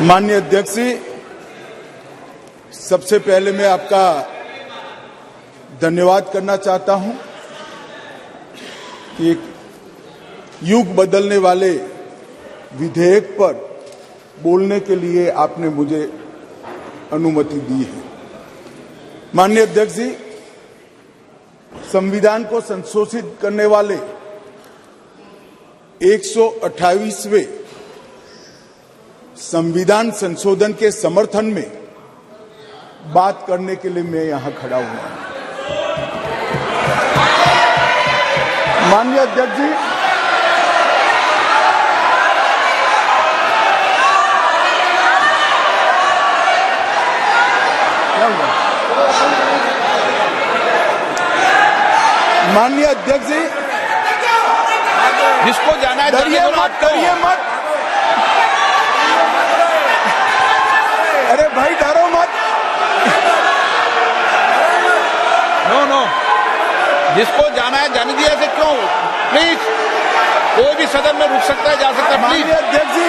माननीय अध्यक्ष जी, सबसे पहले मैं आपका धन्यवाद करना चाहता हूं कि एक युग बदलने वाले विधेयक पर बोलने के लिए आपने मुझे अनुमति दी है। माननीय अध्यक्ष जी, संविधान को संशोधित करने वाले 128वें संविधान संशोधन के समर्थन में बात करने के लिए मैं यहां खड़ा हुआ हूं। माननीय अध्यक्ष जी, माननीय अध्यक्ष जी, जिसको जाना है डरिए मत, डरिए मत। अरे भाई डरो मत। नो, जिसको जाना है जाने दिया से क्यों? प्लीज, कोई भी सदन में रुक सकता है, जा सकता है। प्लीज माननीय अध्यक्ष जी,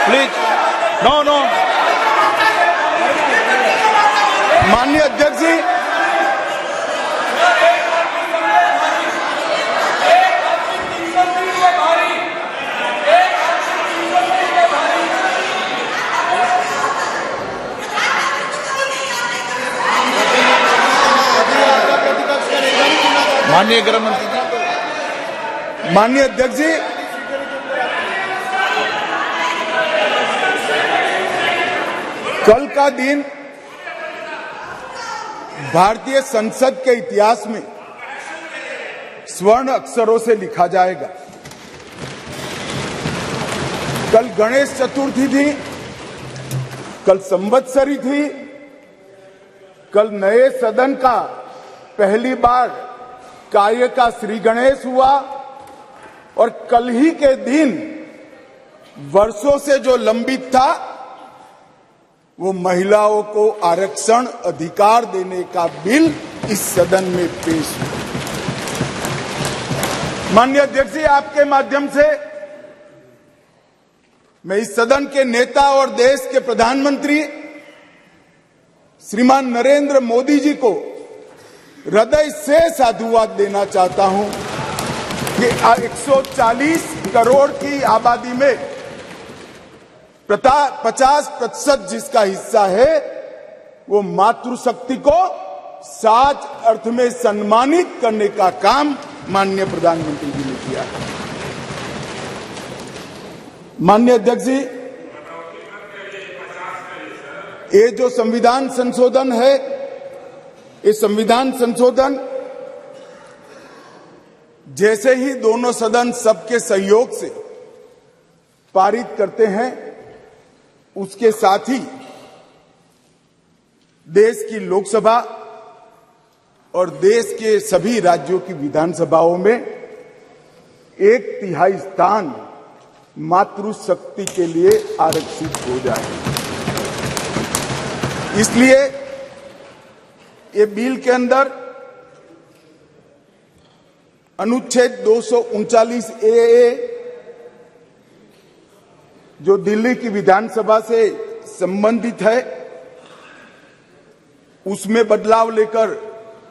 प्लीज, नो। माननीय अध्यक्ष जी, माननीय गृह मंत्री जी, माननीय अध्यक्ष जी, कल का दिन भारतीय संसद के इतिहास में स्वर्ण अक्षरों से लिखा जाएगा। कल गणेश चतुर्थी थी, कल संवत्सरी थी, कल नए सदन का पहली बार कार्य का श्री गणेश हुआ और कल ही के दिन वर्षों से जो लंबित था वो महिलाओं को आरक्षण अधिकार देने का बिल इस सदन में पेश हुआ। माननीय अध्यक्ष जी, आपके माध्यम से मैं इस सदन के नेता और देश के प्रधानमंत्री श्रीमान नरेंद्र मोदी जी को हृदय से साधुवाद देना चाहता हूं कि 140 करोड़ की आबादी में 50% जिसका हिस्सा है वो मातृशक्ति को सच अर्थ में सम्मानित करने का काम माननीय प्रधानमंत्री जी ने किया है। माननीय अध्यक्ष जी, ये जो संविधान संशोधन है, ये संविधान संशोधन जैसे ही दोनों सदन सबके सहयोग से पारित करते हैं, उसके साथ ही देश की लोकसभा और देश के सभी राज्यों की विधानसभाओं में 1/3 स्थान मातृशक्ति के लिए आरक्षित हो जाए। इसलिए ये बिल के अंदर अनुच्छेद 239 ए जो दिल्ली की विधानसभा से संबंधित है, उसमें बदलाव लेकर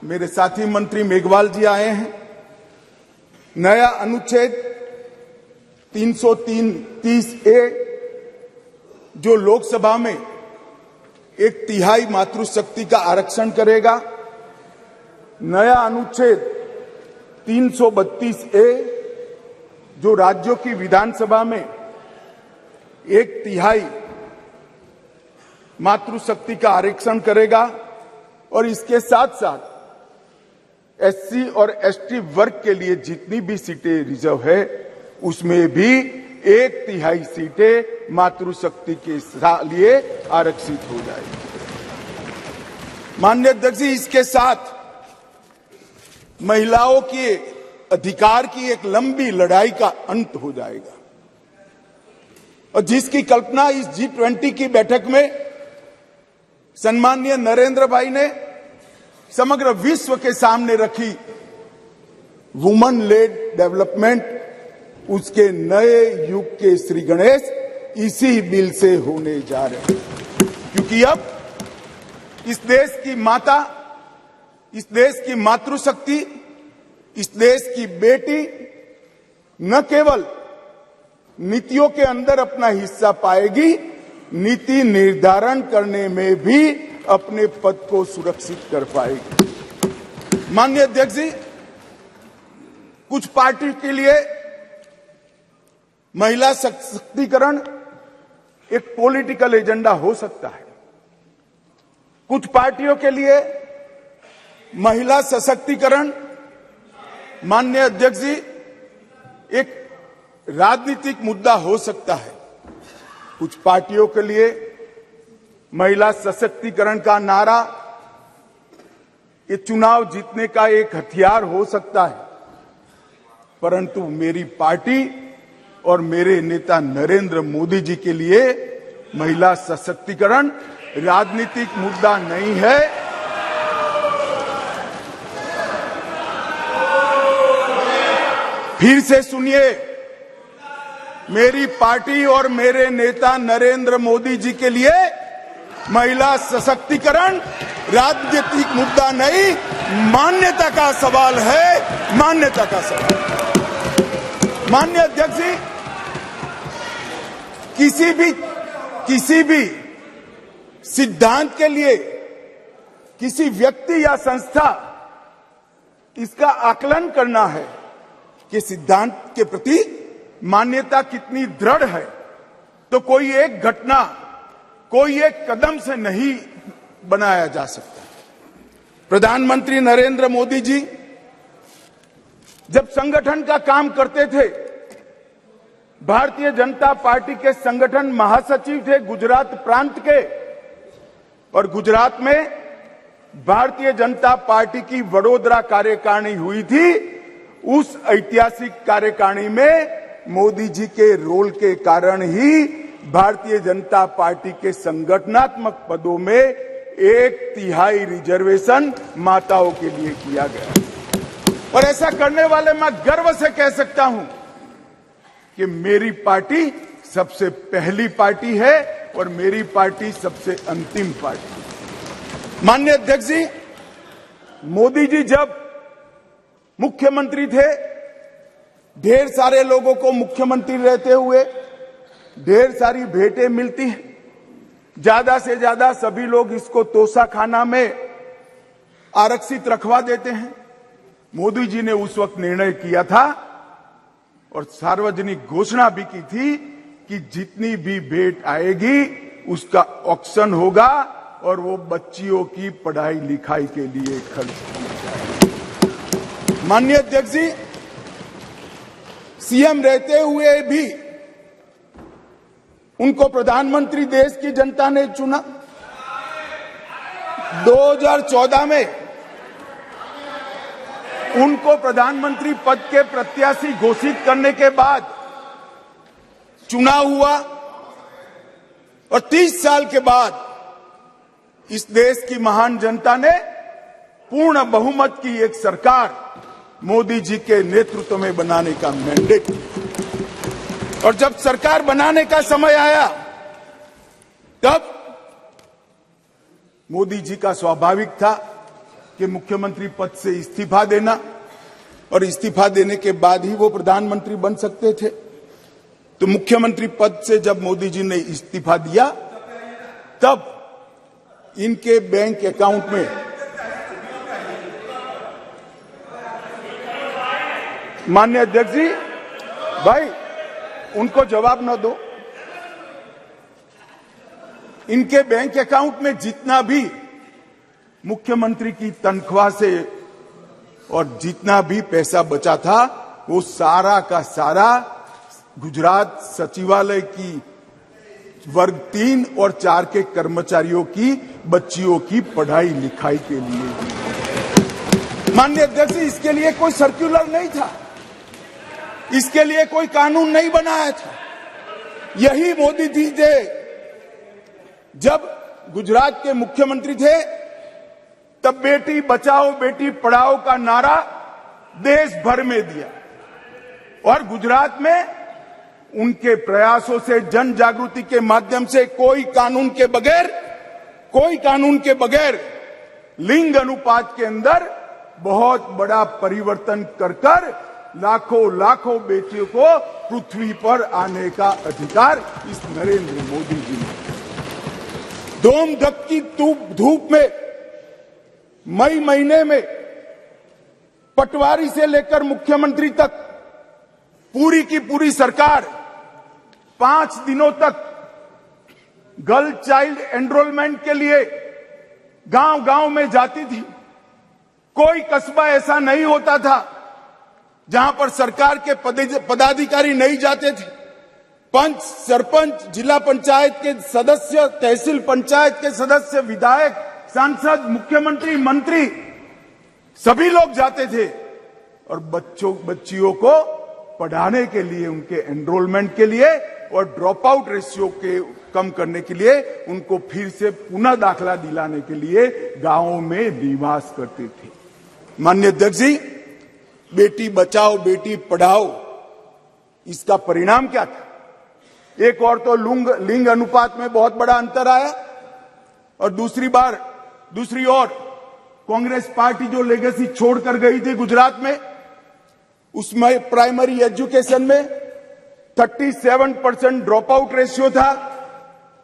मेरे साथी मंत्री मेघवाल जी आए हैं। नया अनुच्छेद 330 ए जो लोकसभा में 1/3 मातृशक्ति का आरक्षण करेगा। नया अनुच्छेद 332 ए जो राज्यों की विधानसभा में 1/3 मातृशक्ति का आरक्षण करेगा और इसके साथ साथ एससी और एसटी वर्ग के लिए जितनी भी सीटें रिजर्व है उसमें भी 1/3 सीटें मातृशक्ति के लिए आरक्षित हो जाएगी। माननीय अध्यक्ष जी, इसके साथ महिलाओं के अधिकार की एक लंबी लड़ाई का अंत हो जाएगा और जिसकी कल्पना इस G20 की बैठक में सम्माननीय नरेंद्र भाई ने समग्र विश्व के सामने रखी, वुमन लेड डेवलपमेंट, उसके नए युग के श्री गणेश इसी बिल से होने जा रहे हैं। क्योंकि अब इस देश की माता, इस देश की मातृशक्ति, इस देश की बेटी न केवल नीतियों के अंदर अपना हिस्सा पाएगी, नीति निर्धारण करने में भी अपने पद को सुरक्षित कर पाएगी। माननीय अध्यक्ष जी, कुछ पार्टी के लिए महिला सशक्तिकरण एक पॉलिटिकल एजेंडा हो सकता है। कुछ पार्टियों के लिए महिला सशक्तिकरण, माननीय अध्यक्ष जी, एक राजनीतिक मुद्दा हो सकता है। कुछ पार्टियों के लिए महिला सशक्तिकरण का नारा ये चुनाव जीतने का एक हथियार हो सकता है, परंतु मेरी पार्टी और मेरे नेता नरेंद्र मोदी जी के लिए महिला सशक्तिकरण राजनीतिक मुद्दा नहीं है। फिर से सुनिए, मेरी पार्टी और मेरे नेता नरेंद्र मोदी जी के लिए महिला सशक्तिकरण राजनीतिक मुद्दा नहीं, मान्यता का सवाल है, मान्यता का सवाल। माननीय अध्यक्ष जी, किसी भी सिद्धांत के लिए किसी व्यक्ति या संस्था इसका आकलन करना है कि सिद्धांत के प्रति मान्यता कितनी दृढ़ है, तो कोई एक घटना, कोई एक कदम से नहीं बनाया जा सकता। प्रधानमंत्री नरेंद्र मोदी जी जब संगठन का काम करते थे, भारतीय जनता पार्टी के संगठन महासचिव थे गुजरात प्रांत के, और गुजरात में भारतीय जनता पार्टी की वडोदरा कार्यकारिणी हुई थी। उस ऐतिहासिक कार्यकारिणी में मोदी जी के रोल के कारण ही भारतीय जनता पार्टी के संगठनात्मक पदों में 1/3 रिजर्वेशन माताओं के लिए किया गया। और ऐसा करने वाले मैं गर्व से कह सकता हूं कि मेरी पार्टी सबसे पहली पार्टी है और मेरी पार्टी सबसे अंतिम पार्टी। माननीय अध्यक्ष जी, मोदी जी जब मुख्यमंत्री थे, ढेर सारे लोगों को मुख्यमंत्री रहते हुए ढेर सारी भेंटें मिलती हैं। ज्यादा से ज्यादा सभी लोग इसको तोशाखाना में आरक्षित रखवा देते हैं। मोदी जी ने उस वक्त निर्णय किया था और सार्वजनिक घोषणा भी की थी कि जितनी भी भेंट आएगी उसका ऑक्शन होगा और वो बच्चियों की पढ़ाई लिखाई के लिए खर्च किया जाएगा। माननीय अध्यक्ष जी, सीएम रहते हुए भी उनको प्रधानमंत्री देश की जनता ने चुना। 2014 में उनको प्रधानमंत्री पद के प्रत्याशी घोषित करने के बाद चुनाव हुआ और 30 साल के बाद इस देश की महान जनता ने पूर्ण बहुमत की एक सरकार मोदी जी के नेतृत्व में बनाने का मैंडेट। और जब सरकार बनाने का समय आया तब मोदी जी का स्वाभाविक था कि मुख्यमंत्री पद से इस्तीफा देना, और इस्तीफा देने के बाद ही वो प्रधानमंत्री बन सकते थे। तो मुख्यमंत्री पद से जब मोदी जी ने इस्तीफा दिया तब इनके बैंक अकाउंट में माननीय अध्यक्ष जी, भाई उनको जवाब न दो। इनके बैंक अकाउंट में जितना भी मुख्यमंत्री की तनख्वाह से और जितना भी पैसा बचा था वो सारा का सारा गुजरात सचिवालय की वर्ग 3 और 4 के कर्मचारियों की बच्चियों की पढ़ाई लिखाई के लिए। माननीय अध्यक्ष, इसके लिए कोई सर्कुलर नहीं था, इसके लिए कोई कानून नहीं बनाया था। यही मोदी जी थे जब गुजरात के मुख्यमंत्री थे तब बेटी बचाओ बेटी पढ़ाओ का नारा देश भर में दिया और गुजरात में उनके प्रयासों से, जन जागृति के माध्यम से कोई कानून के बगैर लिंग अनुपात के अंदर बहुत बड़ा परिवर्तन कर लाखों बेटियों को पृथ्वी पर आने का अधिकार इस नरेंद्र मोदी जी ने। धूम धक्की धूप में मई महीने में पटवारी से लेकर मुख्यमंत्री तक पूरी की पूरी सरकार 5 दिनों तक गर्ल चाइल्ड एनरोलमेंट के लिए गांव-गांव में जाती थी। कोई कस्बा ऐसा नहीं होता था जहां पर सरकार के पदाधिकारी नहीं जाते थे। पंच, सरपंच, जिला पंचायत के सदस्य, तहसील पंचायत के सदस्य, विधायक, सांसद, मुख्यमंत्री, मंत्री सभी लोग जाते थे और बच्चियों को पढ़ाने के लिए, उनके एनरोलमेंट के लिए और ड्रॉप आउट रेशियो के कम करने के लिए, उनको फिर से पुनः दाखला दिलाने के लिए गांवों में निवास करते थे। माननीय अध्यक्ष जी, बेटी बचाओ बेटी पढ़ाओ, इसका परिणाम क्या था? एक और तो लिंग अनुपात में बहुत बड़ा अंतर आया और दूसरी ओर कांग्रेस पार्टी जो लेगेसी छोड़कर गई थी गुजरात में, उसमें प्राइमरी एजुकेशन में 37% ड्रॉप आउट रेशियो था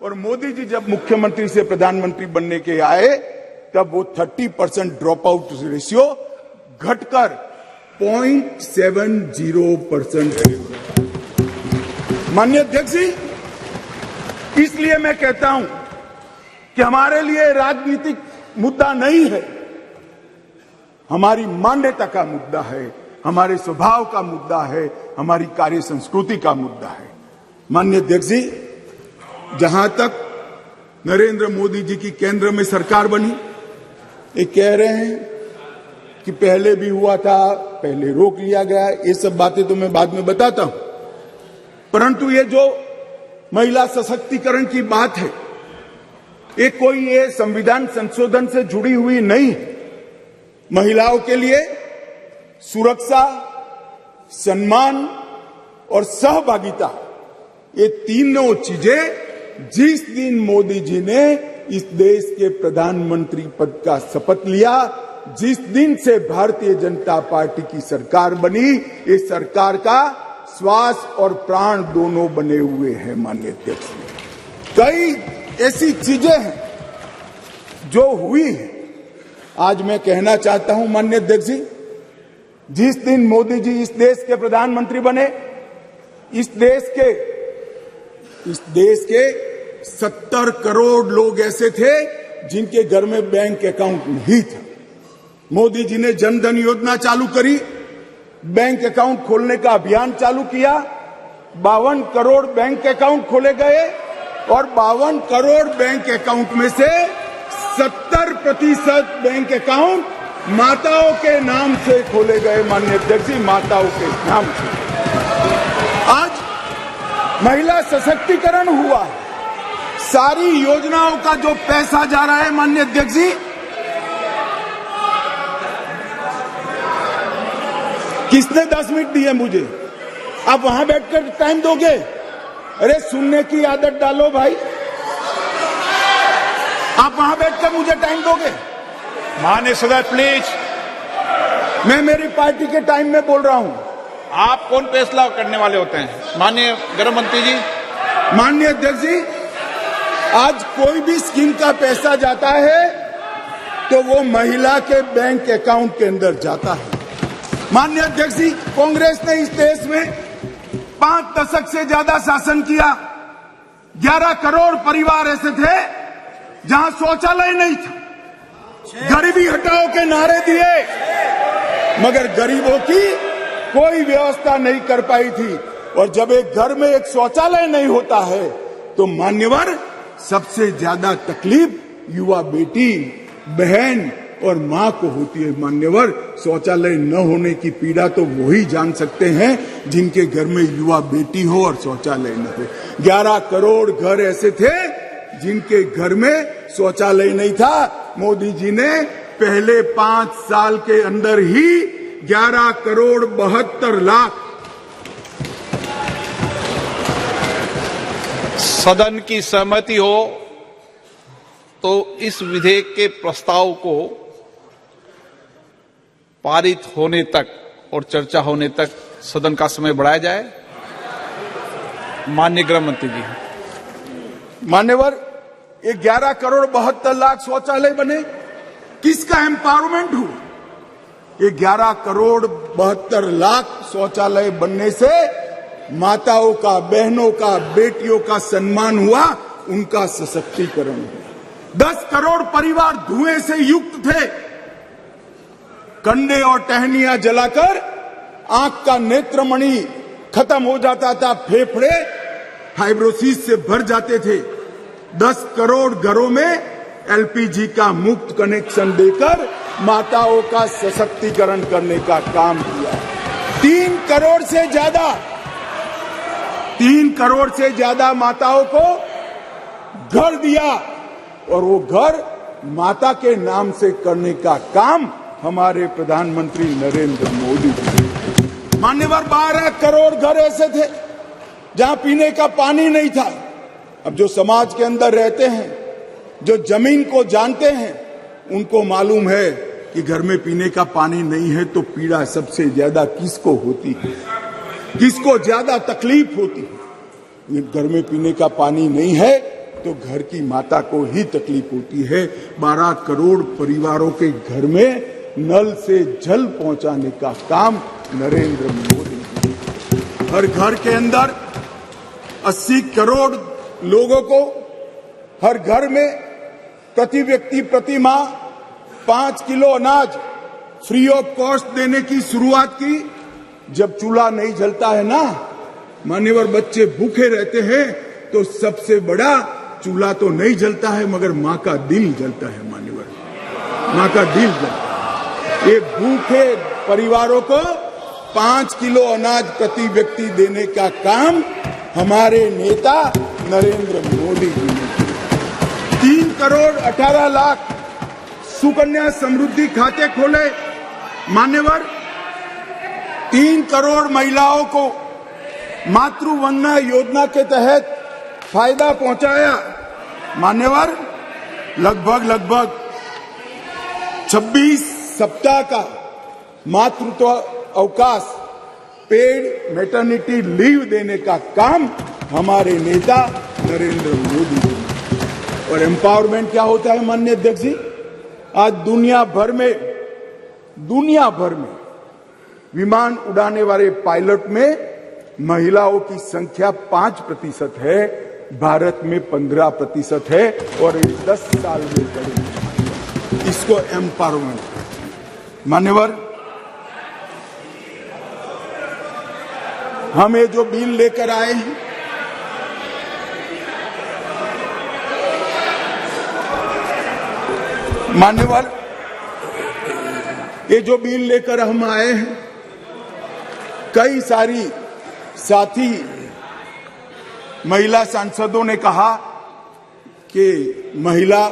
और मोदी जी जब मुख्यमंत्री से प्रधानमंत्री बनने के आए तब वो 30% ड्रॉप आउट रेशियो घटकर 0.70% है। माननीय अध्यक्ष जी, इसलिए मैं कहता हूं कि हमारे लिए राजनीतिक मुद्दा नहीं है, हमारी मान्यता का मुद्दा है, हमारे स्वभाव का मुद्दा है, हमारी कार्य संस्कृति का मुद्दा है। माननीय अध्यक्ष जी, जहां तक नरेंद्र मोदी जी की केंद्र में सरकार बनी, ये कह रहे हैं कि पहले भी हुआ था, पहले रोक लिया गया, ये सब बातें तो मैं बाद में बताता हूं। परंतु ये जो महिला सशक्तिकरण की बात है, ये संविधान संशोधन से जुड़ी हुई नहीं है। महिलाओं के लिए सुरक्षा, सम्मान और सहभागिता, ये तीनों चीजें जिस दिन मोदी जी ने इस देश के प्रधानमंत्री पद का शपथ लिया, जिस दिन से भारतीय जनता पार्टी की सरकार बनी, इस सरकार का श्वास और प्राण दोनों बने हुए हैं। माननीय अध्यक्ष, कई ऐसी चीजें हैं जो हुई है। आज मैं कहना चाहता हूं माननीय अध्यक्ष जी, जिस दिन मोदी जी इस देश के प्रधानमंत्री बने, इस देश के 70 करोड़ लोग ऐसे थे जिनके घर में बैंक अकाउंट नहीं था। मोदी जी ने जनधन योजना चालू करी, बैंक अकाउंट खोलने का अभियान चालू किया, 52 करोड़ बैंक अकाउंट खोले गए और 52 करोड़ बैंक अकाउंट में से 70% बैंक अकाउंट माताओं के नाम से खोले गए। माननीय अध्यक्ष जी, माताओं के नाम से आज महिला सशक्तिकरण हुआ। सारी योजनाओं का जो पैसा जा रहा है, माननीय अध्यक्ष जी, किसने 10 मिनट दिए मुझे? आप वहां बैठकर टाइम दोगे? अरे सुनने की आदत डालो भाई, आप वहां बैठकर मुझे टाइम दोगे? माननीय सदस्य प्लीज, मैं मेरी पार्टी के टाइम में बोल रहा हूं। आप कौन फैसला करने वाले होते हैं? माननीय गृह मंत्री जी। माननीय अध्यक्ष जी, आज कोई भी स्कीम का पैसा जाता है तो वो महिला के बैंक अकाउंट के अंदर जाता है। माननीय अध्यक्ष जी, कांग्रेस ने इस देश में 5 दशक से ज्यादा शासन किया। 11 करोड़ परिवार ऐसे थे जहां शौचालय नहीं था। गरीबी हटाओ के नारे दिए, मगर गरीबों की कोई व्यवस्था नहीं कर पाई थी। और जब एक घर में एक शौचालय नहीं होता है तो मान्यवर, सबसे ज्यादा तकलीफ युवा बेटी, बहन और मां को होती है। मान्यवर, शौचालय न होने की पीड़ा तो वही जान सकते हैं जिनके घर में युवा बेटी हो और शौचालय न हो। 11 करोड़ घर ऐसे थे जिनके घर में शौचालय नहीं था। मोदी जी ने पहले 5 साल के अंदर ही 11 करोड़ 72 लाख सदन की सहमति हो तो इस विधेयक के प्रस्ताव को पारित होने तक और चर्चा होने तक सदन का समय बढ़ाया जाए। माननीय गृह मंत्री जी। मान्यवर, ये 11 करोड़ 72 लाख शौचालय बने, किसका एम्पावरमेंट हुआ? ये 11 करोड़ 72 लाख शौचालय बनने से माताओं का, बहनों का, बेटियों का सम्मान हुआ, उनका सशक्तिकरण हुआ। 10 करोड़ परिवार धुएं से युक्त थे, कंडे और टहनियां जलाकर आंख का नेत्रमणि खत्म हो जाता था, फेफड़े फाइब्रोसिस से भर जाते थे। 10 करोड़ घरों में एलपीजी का मुफ्त कनेक्शन देकर माताओं का सशक्तिकरण करने का काम किया। 3 करोड़ से ज्यादा माताओं को घर दिया, और वो घर माता के नाम से करने का काम हमारे प्रधानमंत्री नरेंद्र मोदी जी। मान्यवर, 12 करोड़ घर ऐसे थे जहां पीने का पानी नहीं था। अब जो समाज के अंदर रहते हैं, जो जमीन को जानते हैं, उनको मालूम है कि घर में पीने का पानी नहीं है तो पीड़ा सबसे ज्यादा किसको होती है, किसको ज्यादा तकलीफ होती है। घर में पीने का पानी नहीं है तो घर की माता को ही तकलीफ होती है। 12 करोड़ परिवारों के घर में नल से जल पहुंचाने का काम नरेंद्र मोदी जी। हर घर के अंदर 80 करोड़ लोगों को हर घर में प्रति व्यक्ति प्रति माह 5 किलो अनाज फ्री ऑफ कॉस्ट देने की शुरुआत की। जब चूल्हा नहीं जलता है ना मान्यवर, बच्चे भूखे रहते हैं, तो सबसे बड़ा चूल्हा तो नहीं जलता है मगर मां का दिल जलता है। मान्यवर, मां का दिल जलता है। ये भूखे परिवारों को 5 किलो अनाज प्रति व्यक्ति देने का काम हमारे नेता नरेंद्र मोदी जी ने किया। 3 करोड़ 18 लाख सुकन्या समृद्धि खाते खोले। मान्यवर, 3 करोड़ महिलाओं को मातृवंदना योजना के तहत फायदा पहुंचाया। मान्यवर, लगभग 26 सप्ताह का मातृत्व अवकाश, पेड मैटरनिटी लीव देने का काम हमारे नेता नरेंद्र मोदी जी ने। और एम्पावरमेंट क्या होता है माननीय अध्यक्ष जी? आज दुनिया भर में विमान उड़ाने वाले पायलट में महिलाओं की संख्या 5% है, भारत में 15% है, और 10 साल में बढ़ेगी। इसको एम्पावरमेंट। मान्यवर, हम ये जो बिल लेकर आए हैं, मान्यवर, ये जो बिल लेकर हम आए हैं, कई सारी साथी महिला सांसदों ने कहा कि महिला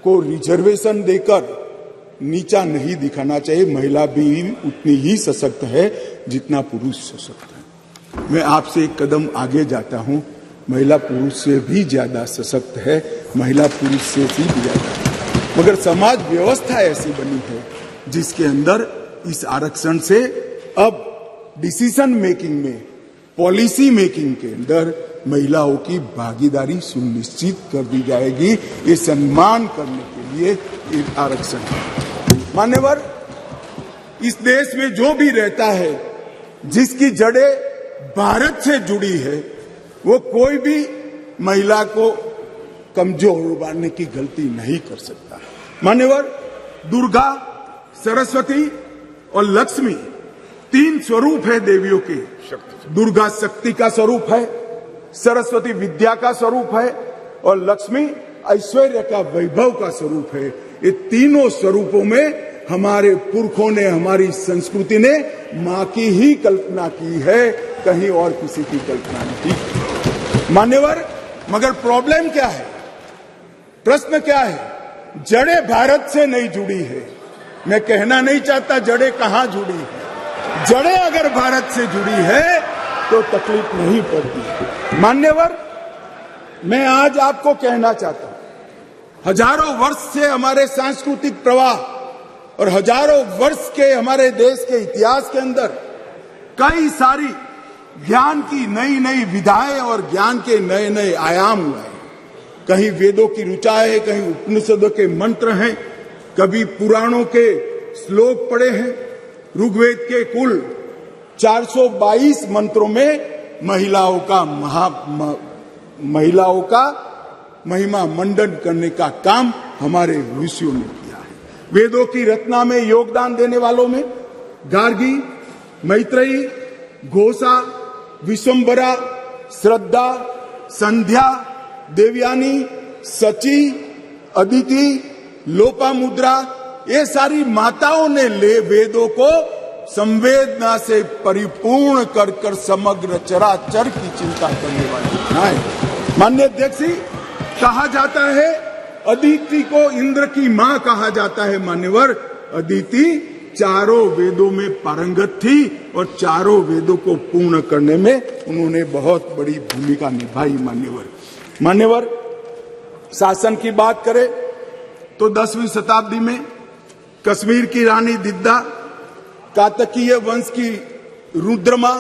को रिजर्वेशन देकर नीचा नहीं दिखाना चाहिए, महिला भी उतनी ही सशक्त है जितना पुरुष सशक्त है। मैं आपसे एक कदम आगे जाता हूं, महिला पुरुष से भी ज्यादा सशक्त है, महिला पुरुष से भी ज्यादा है। मगर समाज व्यवस्था ऐसी बनी है जिसके अंदर इस आरक्षण से अब डिसीजन मेकिंग में, पॉलिसी मेकिंग के अंदर महिलाओं की भागीदारी सुनिश्चित कर दी जाएगी। ये सम्मान करने के लिए एक आरक्षण है। मान्यवर, इस देश में जो भी रहता है जिसकी जड़ें भारत से जुड़ी है, वो कोई भी महिला को कमजोर बनाने की गलती नहीं कर सकता। मान्यवर, दुर्गा, सरस्वती और लक्ष्मी 3 स्वरूप है देवियों के। दुर्गा शक्ति का स्वरूप है, सरस्वती विद्या का स्वरूप है, और लक्ष्मी ऐश्वर्य का, वैभव का स्वरूप है। ये तीनों स्वरूपों में हमारे पुरखों ने, हमारी संस्कृति ने मां की ही कल्पना की है, कहीं और किसी की कल्पना नहीं। मान्यवर, मगर प्रॉब्लम क्या है, प्रश्न क्या है? जड़ें भारत से नहीं जुड़ी है। मैं कहना नहीं चाहता जड़ें कहां जुड़ी है, जड़ें अगर भारत से जुड़ी है तो तकलीफ नहीं पड़ती। मान्यवर, मैं आज आपको कहना चाहता हूं, हजारों वर्ष से हमारे सांस्कृतिक प्रवाह और हजारों वर्ष के हमारे देश के इतिहास के अंदर कई सारी ज्ञान की नई नई विधाएं और ज्ञान के नए नए आयाम हुए हैं। कहीं वेदों की ऋचा है, कहीं उपनिषदों के मंत्र हैं, कभी पुराणों के श्लोक पढ़े हैं। ऋग्वेद के कुल 422 मंत्रों में महिलाओं का महिमा मंडन करने का काम हमारे ऋषियों ने किया है। वेदों की रचना में योगदान देने वालों में गार्गी, मैत्रेयी, घोषा, विश्वम्भरा, श्रद्धा, संध्या, देवयानी, सची, अदिति, लोपामुद्रा, ये सारी माताओं ने वेदों को संवेदना से परिपूर्ण कर कर समग्र चराचर की चिंता करने वाली बनाए। माननीय अध्यक्ष जी, कहा जाता है अदिति को इंद्र की मां कहा जाता है। मान्यवर, अदिति चारों वेदों में पारंगत थी और चारों वेदों को पूर्ण करने में उन्होंने बहुत बड़ी भूमिका निभाई। मान्यवर, शासन की बात करें तो 10वीं शताब्दी में कश्मीर की रानी दिद्दा, कातकीय वंश की रुद्रमा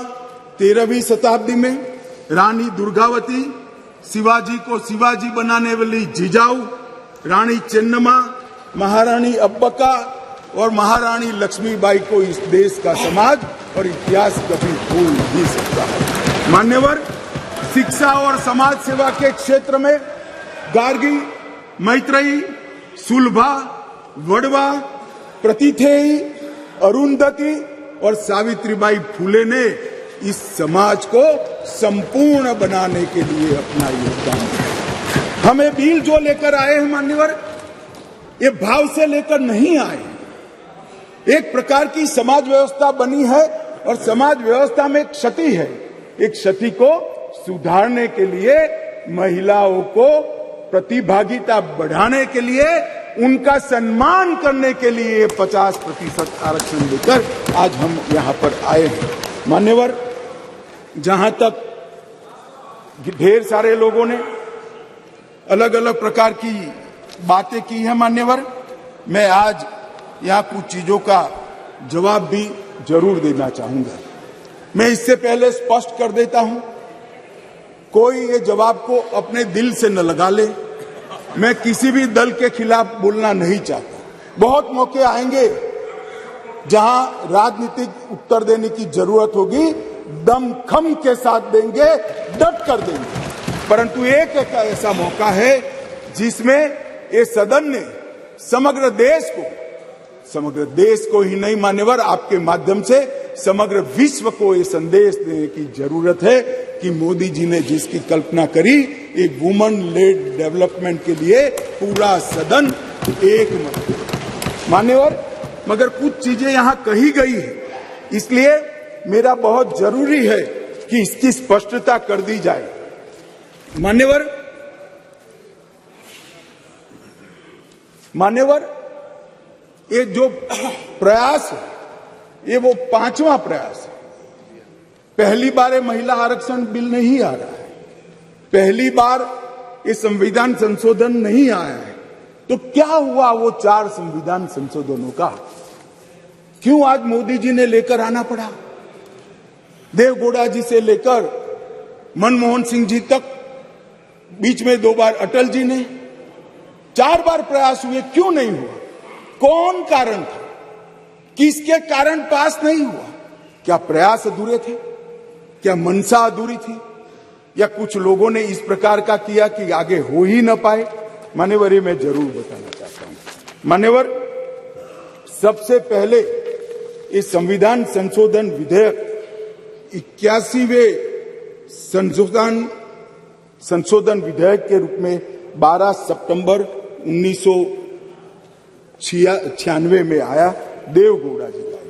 13वीं शताब्दी में रानी दुर्गावती, शिवाजी को शिवाजी बनाने वाली जिजाऊ, रानी चेन्नम्मा, महारानी अब्बका और महारानी लक्ष्मीबाई को इस देश का समाज और इतिहास कभी भूल नहीं सकता। मान्यवर, शिक्षा और समाज सेवा के क्षेत्र में गार्गी, मैत्रेयी, सुलभा, वड़वा, प्रतिथेयी, अरुंधति और सावित्रीबाई फुले ने इस समाज को संपूर्ण बनाने के लिए अपना योगदान दिया। हमें बिल जो लेकर आए हैं मान्यवर, ये भाव से लेकर नहीं आए। एक प्रकार की समाज व्यवस्था बनी है और समाज व्यवस्था में एक क्षति है। एक क्षति को सुधारने के लिए, महिलाओं को प्रतिभागिता बढ़ाने के लिए, उनका सम्मान करने के लिए 50% आरक्षण लेकर आज हम यहां पर आए हैं। मान्यवर, जहां तक ढेर सारे लोगों ने अलग अलग प्रकार की बातें की है मान्यवर, मैं आज यहां कुछ चीजों का जवाब भी जरूर देना चाहूंगा। मैं इससे पहले स्पष्ट कर देता हूं, कोई ये जवाब को अपने दिल से न लगा ले। मैं किसी भी दल के खिलाफ बोलना नहीं चाहता। बहुत मौके आएंगे जहां राजनीतिक उत्तर देने की जरूरत होगी, दमखम के साथ देंगे, डट कर देंगे। परंतु एक ऐसा मौका है जिसमें ये सदन ने समग्र देश को ही नहीं मान्यवर, आपके माध्यम से समग्र विश्व को ये संदेश देने की जरूरत है कि मोदी जी ने जिसकी कल्पना करी, एक वुमन लेड डेवलपमेंट के लिए पूरा सदन एक मत। मान्यवर, मगर कुछ चीजें यहां कही गई है, इसलिए मेरा बहुत जरूरी है कि इसकी स्पष्टता कर दी जाए। मान्यवर, ये जो प्रयास है, ये वो 5वां प्रयास है। पहली बार ये महिला आरक्षण बिल नहीं आ रहा है, पहली बार ये संविधान संशोधन नहीं आया है। तो क्या हुआ वो 4 संविधान संशोधनों का? क्यों आज मोदी जी ने लेकर आना पड़ा? देवगौड़ा जी से लेकर मनमोहन सिंह जी तक, बीच में 2 बार अटल जी ने, 4 बार प्रयास हुए, क्यों नहीं हुआ? कौन कारण था? किसके कारण पास नहीं हुआ? क्या प्रयास अधूरे थे? क्या मंशा अधूरी थी? या कुछ लोगों ने इस प्रकार का किया कि आगे हो ही न पाए? मान्यवर, ये मैं जरूर बताना चाहता हूं। मान्यवर, सबसे पहले इस संविधान संशोधन विधेयक 81वें संशोधन विधेयक के रूप में 12 सितंबर 1996 में आया, देवगौड़ा जी लाए।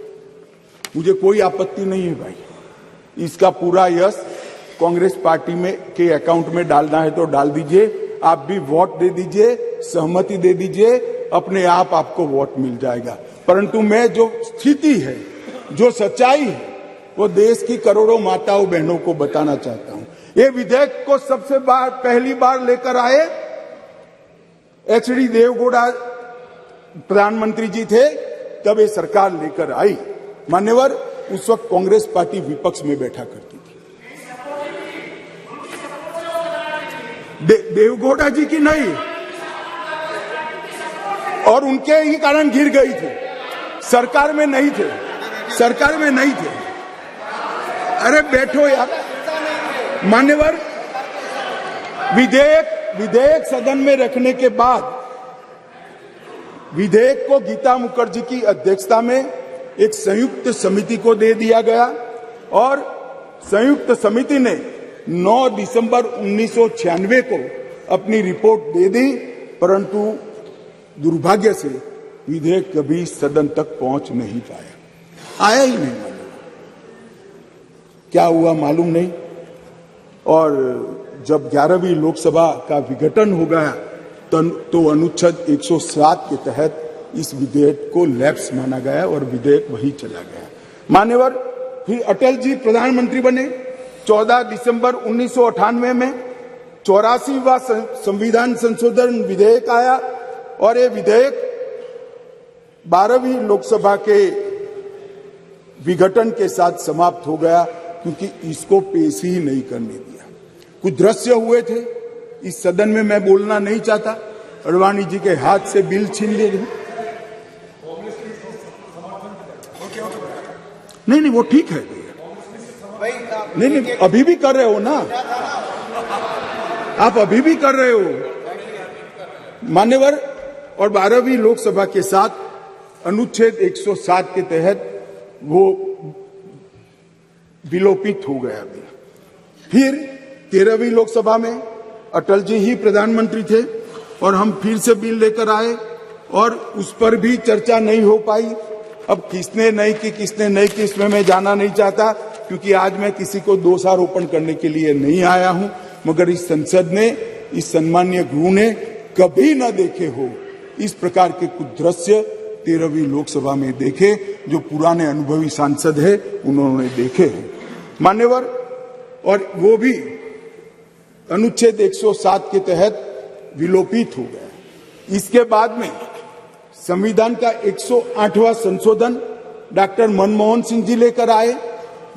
मुझे कोई आपत्ति नहीं है भाई, इसका पूरा यश कांग्रेस पार्टी में के अकाउंट में डालना है तो डाल दीजिए। आप भी वोट दे दीजिए, सहमति दे दीजिए, अपने आप आपको वोट मिल जाएगा। परंतु मैं जो स्थिति है, जो सच्चाई है, वो देश की करोड़ों माताओं बहनों को बताना चाहता हूं। ये विधेयक को सबसे पहली बार लेकर आए एचडी देवगौड़ा प्रधानमंत्री जी थे, तब ये सरकार लेकर आई। मान्यवर, उस वक्त कांग्रेस पार्टी विपक्ष में बैठा करती थी। देवगौड़ा जी की नहीं, और उनके ही कारण गिर गई थी। सरकार में नहीं थे, सरकार में नहीं थे। अरे बैठो यार। मान्यवर, विधेयक सदन में रखने के बाद विधेयक को गीता मुखर्जी की अध्यक्षता में एक संयुक्त समिति को दे दिया गया और संयुक्त समिति ने 9 दिसंबर 1996 को अपनी रिपोर्ट दे दी, परंतु दुर्भाग्य से विधेयक कभी सदन तक पहुंच नहीं पाया, आया ही नहीं। क्या हुआ मालूम नहीं। और जब 11वीं लोकसभा का विघटन हो गया तो अनुच्छेद 107 के तहत इस विधेयक को लैप्स माना गया और विधेयक वही चला गया। मान्यवर, फिर अटल जी प्रधानमंत्री बने। 14 दिसंबर 1998 में 84वां संविधान संशोधन विधेयक आया और ये विधेयक 12वीं लोकसभा के विघटन के साथ समाप्त हो गया, क्योंकि इसको पेश ही नहीं करने दिया। कुछ दृश्य हुए थे, इस सदन में मैं बोलना नहीं चाहता। अडवाणी जी के हाथ से बिल छीन लिए गए। नहीं, वो ठीक है। नहीं, अभी भी कर रहे हो ना आप, अभी भी कर रहे हो मान्यवर। और 12वीं लोकसभा के साथ अनुच्छेद 107 के तहत वो विलोपित हो गया। फिर 13वीं लोकसभा में अटल जी ही प्रधानमंत्री थे और हम फिर से बिल लेकर आए और उस पर भी चर्चा नहीं हो पाई। अब किसने नहीं की इसमें मैं जाना नहीं चाहता, क्योंकि आज मैं किसी को दोषारोपण करने के लिए नहीं आया हूं। मगर इस संसद ने, इस सम्मानीय गृह ने कभी न देखे हो इस प्रकार के कुछ दृश्य 13वीं लोकसभा में देखे, जो पुराने अनुभवी सांसद है उन्होंने देखे हैं मान्यवर। और वो भी अनुच्छेद 107 के तहत विलोपित हो गया। इसके बाद में संविधान का 108वां संशोधन डॉक्टर मनमोहन सिंह जी लेकर आए।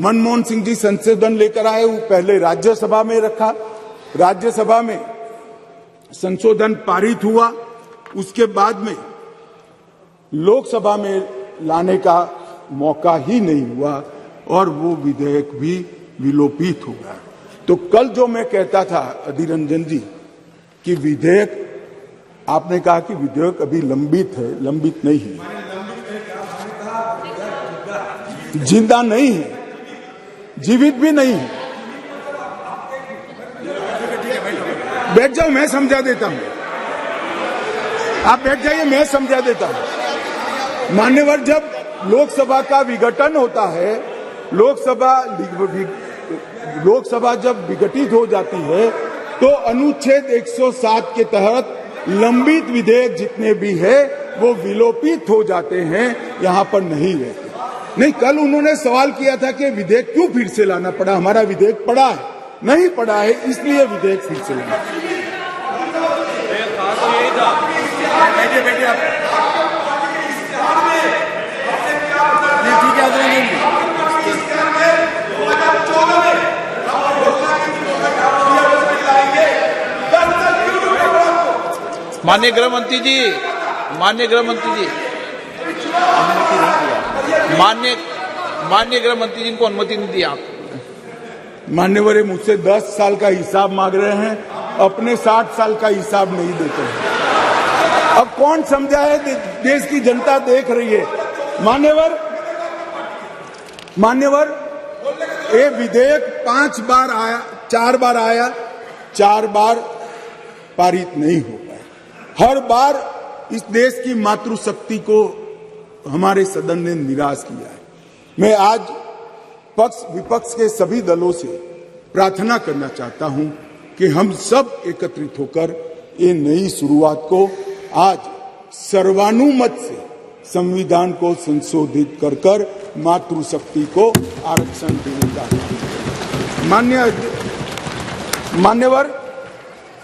मनमोहन सिंह जी संशोधन लेकर आए, वो पहले राज्यसभा में रखा, राज्यसभा में संशोधन पारित हुआ, उसके बाद में लोकसभा में लाने का मौका ही नहीं हुआ और वो विधेयक भी विलोपित हो गया। तो कल जो मैं कहता था अधीर रंजन जी कि विधेयक, आपने कहा कि विधेयक अभी लंबित है, लंबित नहीं है, जिंदा नहीं है, जीवित भी नहीं है। बैठ जाओ, मैं समझा देता हूं। आप बैठ जाइए, मैं समझा देता हूं। मान्यवर, जब लोकसभा का विघटन होता है, लोकसभा जब विघटित हो जाती है तो अनुच्छेद 107 के तहत लंबित विधेयक जितने भी है वो विलोपित हो जाते हैं, यहां पर नहीं रहते। नहीं, कल उन्होंने सवाल किया था कि विधेयक क्यों फिर से लाना पड़ा। हमारा विधेयक पड़ा है, नहीं पड़ा है, इसलिए विधेयक फिर से लाना। माननीय गृह मंत्री जी, माननीय गृह मंत्री जी, माननीय गृह मंत्री जी को अनुमति नहीं दी आप। मान्यवर, मुझसे 10 साल का हिसाब मांग रहे हैं, अपने 60 साल का हिसाब नहीं देते हैं। अब कौन समझाए, देश की जनता देख रही है। मान्यवर, ये विधेयक 5 बार आया, 4 बार आया, 4 बार पारित नहीं हो पाया। हर बार इस देश की मातृशक्ति को हमारे सदन ने निराश किया है। मैं आज पक्ष विपक्ष के सभी दलों से प्रार्थना करना चाहता हूं कि हम सब एकत्रित होकर ये नई शुरुआत को आज सर्वानुमत से संविधान को संशोधित कर मातृशक्ति को आरक्षण देने का मान्यवर,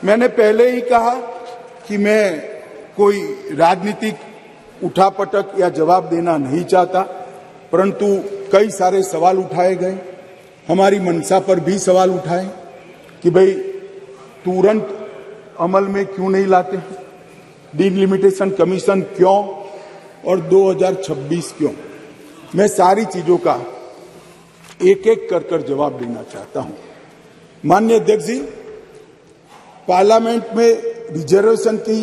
मैंने पहले ही कहा कि मैं कोई राजनीतिक उठापटक या जवाब देना नहीं चाहता, परंतु कई सारे सवाल उठाए गए। हमारी मंशा पर भी सवाल उठाए कि भाई तुरंत अमल में क्यों नहीं लाते हैं, डिलिमिटेशन कमीशन क्यों और 2026 क्यों। मैं सारी चीजों का एक एक कर जवाब देना चाहता हूं। माननीय अध्यक्ष जी, पार्लियामेंट में रिजर्वेशन की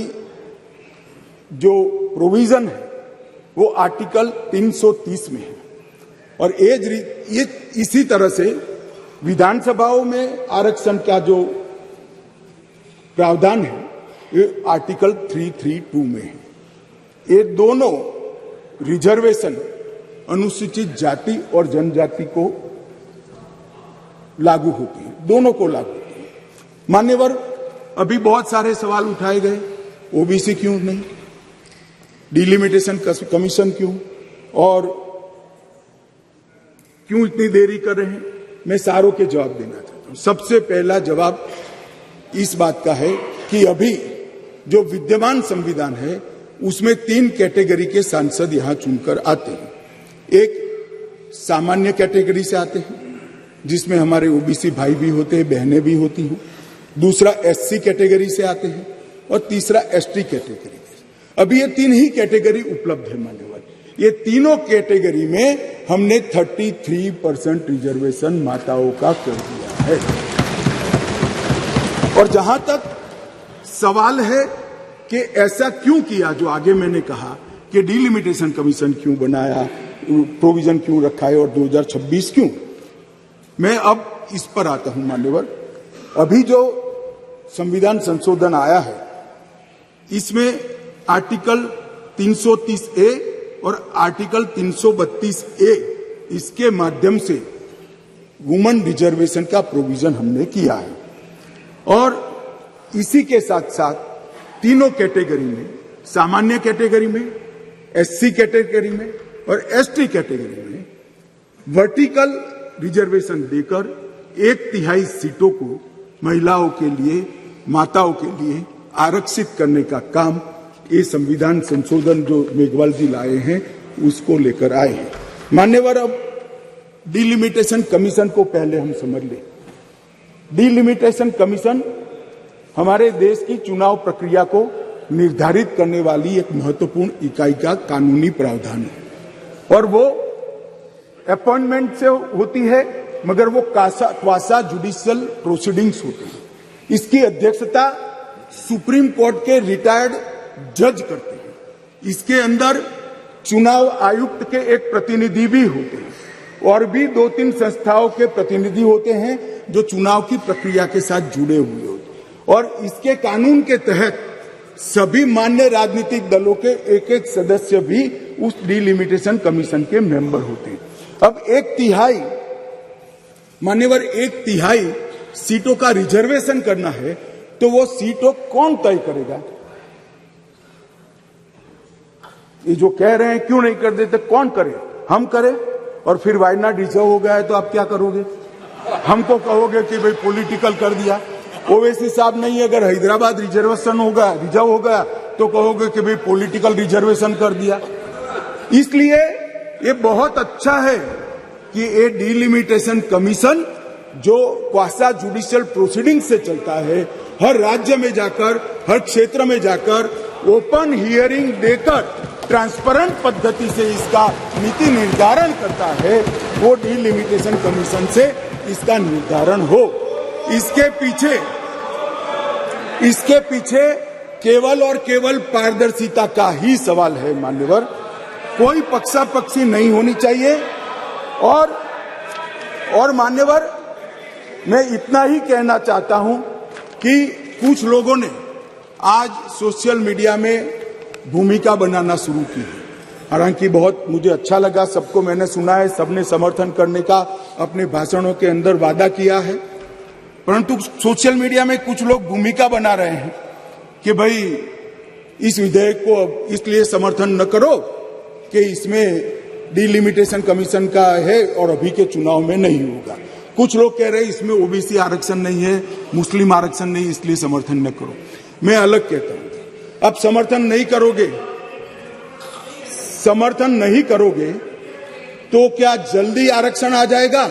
जो प्रोविजन है वो आर्टिकल 330 में है और ये इसी तरह से विधानसभाओं में आरक्षण का जो प्रावधान है ये आर्टिकल 332 में है। ये दोनों रिजर्वेशन अनुसूचित जाति और जनजाति को लागू होती है, दोनों को लागू होती है। मान्यवर, अभी बहुत सारे सवाल उठाए गए, ओबीसी क्यों नहीं, डिलिमिटेशन कमीशन क्यों और क्यों इतनी देरी कर रहे हैं। मैं सारों के जवाब देना चाहता हूं। सबसे पहला जवाब इस बात का है कि अभी जो विद्यमान संविधान है उसमें 3 कैटेगरी के सांसद यहां चुनकर आते हैं। एक सामान्य कैटेगरी से आते हैं जिसमें हमारे ओबीसी भाई भी होते हैं, बहनें भी होती हैं। दूसरा एससी कैटेगरी से आते हैं और तीसरा एसटी कैटेगरी। अभी ये 3 ही कैटेगरी उपलब्ध है मान्यवर। ये तीनों कैटेगरी में हमने 33% रिजर्वेशन माताओं का कर दिया है। और जहां तक सवाल है कि ऐसा क्यों किया, जो आगे मैंने कहा कि डिलिमिटेशन कमीशन क्यों बनाया, प्रोविजन क्यों रखा है और 2026 क्यों, मैं अब इस पर आता हूं मान्यवर। अभी जो संविधान संशोधन आया है इसमें आर्टिकल 330A और आर्टिकल 332A इसके माध्यम से वुमेन रिजर्वेशन का प्रोविजन हमने किया है और इसी के साथ साथ तीनों कैटेगरी में, सामान्य कैटेगरी में, एससी कैटेगरी में और एसटी कैटेगरी में वर्टिकल रिजर्वेशन देकर 1/3 सीटों को महिलाओं के लिए, माताओं के लिए आरक्षित करने का काम ये संविधान संशोधन जो मेघवाल जी लाए हैं उसको लेकर आए हैं। मान्यवर, अब डिलिमिटेशन कमीशन को पहले हम समझ लें। डिलिमिटेशन कमीशन हमारे देश की चुनाव प्रक्रिया को निर्धारित करने वाली एक महत्वपूर्ण इकाई का कानूनी प्रावधान है और वो अपॉइंटमेंट से होती है, मगर वो क्वासा जुडिशियल प्रोसीडिंग्स होती है। इसकी अध्यक्षता सुप्रीम कोर्ट के रिटायर्ड जज करते हैं। इसके अंदर चुनाव आयुक्त के एक प्रतिनिधि भी होते हैं और भी 2-3 संस्थाओं के प्रतिनिधि होते हैं जो चुनाव की प्रक्रिया के साथ जुड़े हुए होते हैं और इसके कानून के तहत सभी मान्य राजनीतिक दलों के एक सदस्य भी उस डिलिमिटेशन कमीशन के मेंबर होते हैं। अब 1/3 मान्यवर 1/3 सीटों का रिजर्वेशन करना है तो वो सीटों कौन तय करेगा? ये जो कह रहे हैं क्यों नहीं कर देते, कौन करे? हम करें और फिर वायनाड रिजर्व हो गया है तो आप क्या करोगे? हमको कहोगे कि भाई पॉलिटिकल कर दिया। ओवैसी साहब नहीं, अगर हैदराबाद रिजर्वेशन होगा, रिजर्व हो गया तो कहोगे कि भाई पॉलिटिकल रिजर्वेशन कर दिया। इसलिए ये बहुत अच्छा है कि ये डिलिमिटेशन कमीशन जो क्वासा जुडिशियल प्रोसीडिंग से चलता है, हर राज्य में जाकर, हर क्षेत्र में जाकर ओपन हियरिंग देकर ट्रांसपेरेंट पद्धति से इसका नीति निर्धारण करता है, वो डिलिमिटेशन कमीशन से इसका निर्धारण हो। इसके पीछे केवल और केवल पारदर्शिता का ही सवाल है मान्यवर। कोई पक्षापक्षी नहीं होनी चाहिए और मान्यवर, मैं इतना ही कहना चाहता हूं कि कुछ लोगों ने आज सोशल मीडिया में भूमिका बनाना शुरू की है। हालांकि बहुत मुझे अच्छा लगा, सबको मैंने सुना है, सबने समर्थन करने का अपने भाषणों के अंदर वादा किया है, परंतु सोशल मीडिया में कुछ लोग भूमिका बना रहे हैं कि भाई इस विधेयक को इसलिए समर्थन न करो कि इसमें डिलिमिटेशन कमीशन का है और अभी के चुनाव में नहीं होगा। कुछ लोग कह रहे हैं इसमें ओबीसी आरक्षण नहीं है, मुस्लिम आरक्षण नहीं, इसलिए समर्थन न करो। मैं अलग कहता हूं, अब समर्थन नहीं करोगे तो क्या जल्दी आरक्षण आ जाएगा?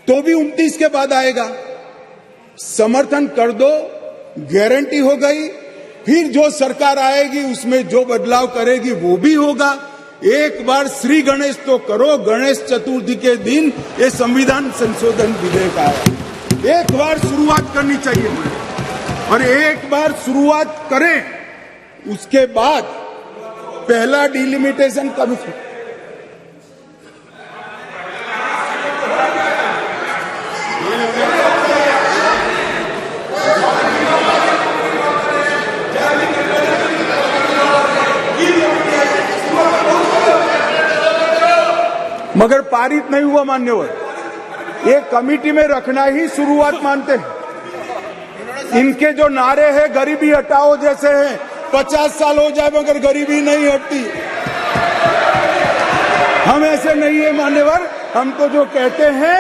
तो भी 29 के बाद आएगा। समर्थन कर दो, गारंटी हो गई। फिर जो सरकार आएगी उसमें जो बदलाव करेगी वो भी होगा। एक बार श्री गणेश तो करो, गणेश चतुर्थी के दिन ये संविधान संशोधन विधेयक आया, एक बार शुरुआत करनी चाहिए और एक बार शुरुआत करें, उसके बाद पहला डिलिमिटेशन कमीशन मगर पारित नहीं हुआ मान्यवर। एक कमेटी में रखना ही शुरुआत मानते हैं। इनके जो नारे हैं गरीबी हटाओ जैसे हैं, 50 साल हो जाए मगर गरीबी नहीं हटती। हम ऐसे नहीं है मान्यवर। हम तो जो कहते हैं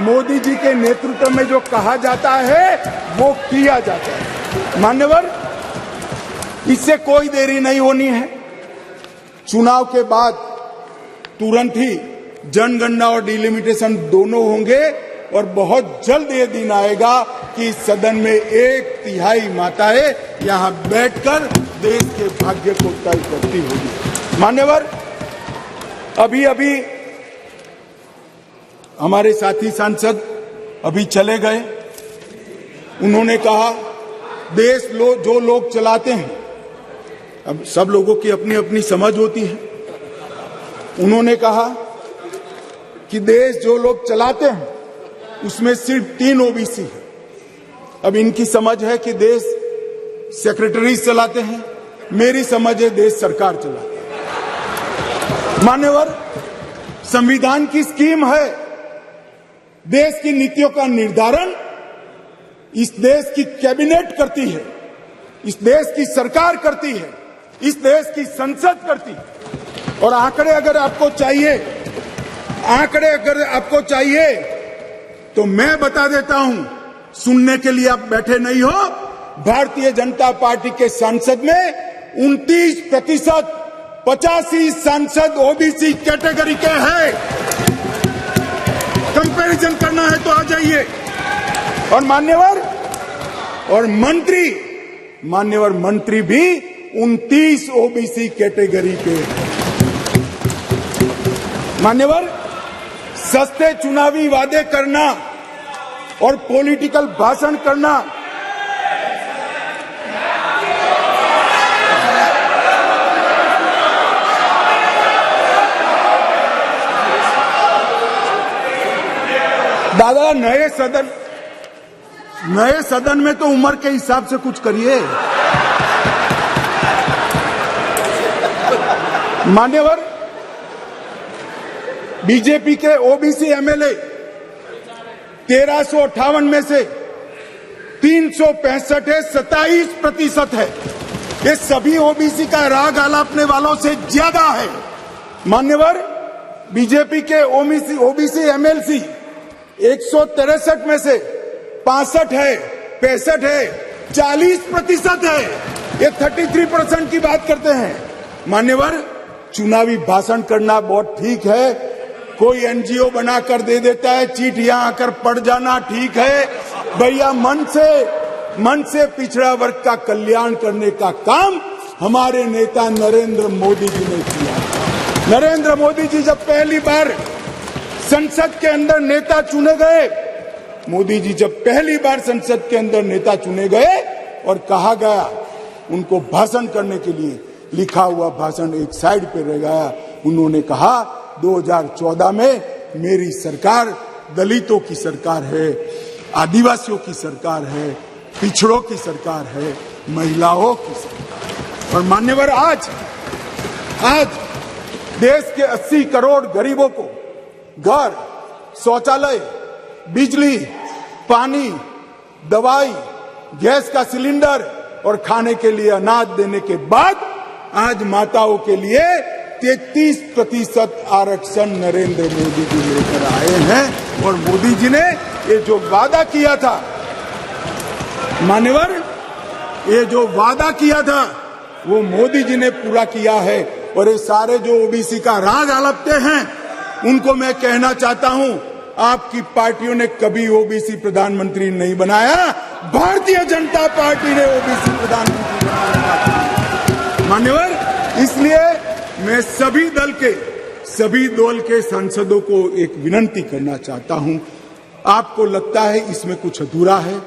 मोदी जी के नेतृत्व में जो कहा जाता है वो किया जाता है मान्यवर। इससे कोई देरी नहीं होनी है। चुनाव के बाद तुरंत ही जनगणना और डिलिमिटेशन दोनों होंगे और बहुत जल्द ये दिन आएगा कि सदन में 1/3 माताएं यहां बैठकर देश के भाग्य को तय करती होगी मान्यवर। अभी हमारे साथी सांसद अभी चले गए। उन्होंने कहा जो लोग चलाते हैं, अब सब लोगों की अपनी अपनी समझ होती है। उन्होंने कहा कि देश जो लोग चलाते हैं उसमें सिर्फ 3 ओबीसी है। अब इनकी समझ है कि देश सेक्रेटरीज चलाते हैं, मेरी समझ है देश सरकार चलाती है मान्यवर। संविधान की स्कीम है, देश की नीतियों का निर्धारण इस देश की कैबिनेट करती है, इस देश की सरकार करती है, इस देश की संसद करती है। और आंकड़े अगर आपको चाहिए तो मैं बता देता हूं, सुनने के लिए आप बैठे नहीं हो। भारतीय जनता पार्टी के सांसद में 29%, 85 सांसद ओबीसी कैटेगरी के हैं। कंपैरिजन करना है तो आ जाइए। और मंत्री भी 29 ओबीसी कैटेगरी के हैं मान्यवर। सस्ते चुनावी वादे करना और पॉलिटिकल भाषण करना दादा, नए सदन में तो उम्र के हिसाब से कुछ करिए मान्यवर। बीजेपी के ओबीसी एमएलए 1358 में से 365 है, 27% है। ये सभी ओबीसी का राग आलापने वालों से ज्यादा है मान्यवर। बीजेपी के ओबीसी एमएलसी 163 में से 65 है, 65 है, 40% है। ये 33% की बात करते हैं मान्यवर। चुनावी भाषण करना बहुत ठीक है, कोई एनजीओ बनाकर दे देता है, चिट्ठियां आकर पढ़ जाना ठीक है भैया। मन से पिछड़ा वर्ग का कल्याण करने का काम हमारे नेता नरेंद्र मोदी जी ने किया। नरेंद्र मोदी जी जब पहली बार संसद के अंदर नेता चुने गए और कहा गया उनको भाषण करने के लिए, लिखा हुआ भाषण एक साइड पे रह गया। उन्होंने कहा 2014 में मेरी सरकार दलितों की सरकार है, आदिवासियों की सरकार है, पिछड़ों की सरकार है, महिलाओं की सरकार। और मान्यवर आज देश के 80 करोड़ गरीबों को घर, शौचालय, बिजली, पानी, दवाई, गैस का सिलेंडर और खाने के लिए अनाज देने के बाद आज माताओं के लिए 33% आरक्षण नरेंद्र मोदी जी लेकर आए हैं। और मोदी जी ने ये जो वादा किया था, मान्यवर, ये जो वादा किया था वो मोदी जी ने पूरा किया है। और ये सारे जो ओबीसी का राग आलपते हैं उनको मैं कहना चाहता हूं, आपकी पार्टियों ने कभी ओबीसी प्रधानमंत्री नहीं बनाया, भारतीय जनता पार्टी ने ओबीसी प्रधानमंत्री बनाया। मान्यवर, इसलिए मैं सभी दल के सांसदों को एक विनती करना चाहता हूं, आपको लगता है इसमें कुछ अधूरा है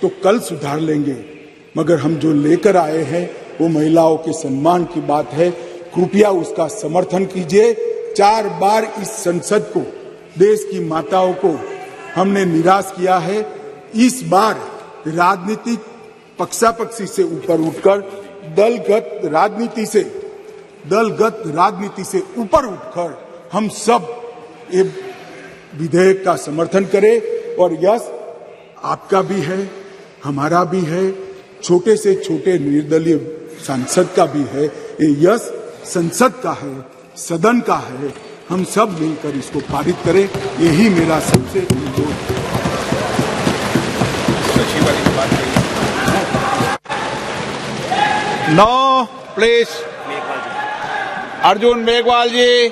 तो कल सुधार लेंगे, मगर हम जो लेकर आए हैं वो महिलाओं के सम्मान की बात है। कृपया उसका समर्थन कीजिए। 4 बार इस संसद को, देश की माताओं को हमने निराश किया है। इस बार राजनीतिक पक्षापक्षी से ऊपर उठकर दलगत राजनीति से ऊपर उठकर हम सब ये विधेयक का समर्थन करें। और यश आपका भी है, हमारा भी है, छोटे से छोटे निर्दलीय सांसद का भी है। ये यश संसद का है, सदन का है। हम सब मिलकर इसको पारित करें, यही मेरा सबसे अनुरोध है। No please, Arjun Meghwal ji.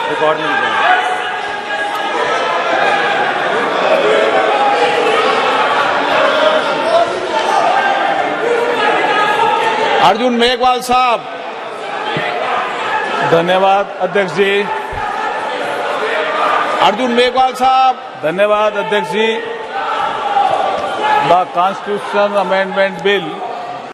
Record मिल जाएगा। अर्जुन मेघवाल साहब। धन्यवाद अध्यक्ष जी। अर्जुन मेघवाल साहब। धन्यवाद अध्यक्ष जी। The constitution amendment bill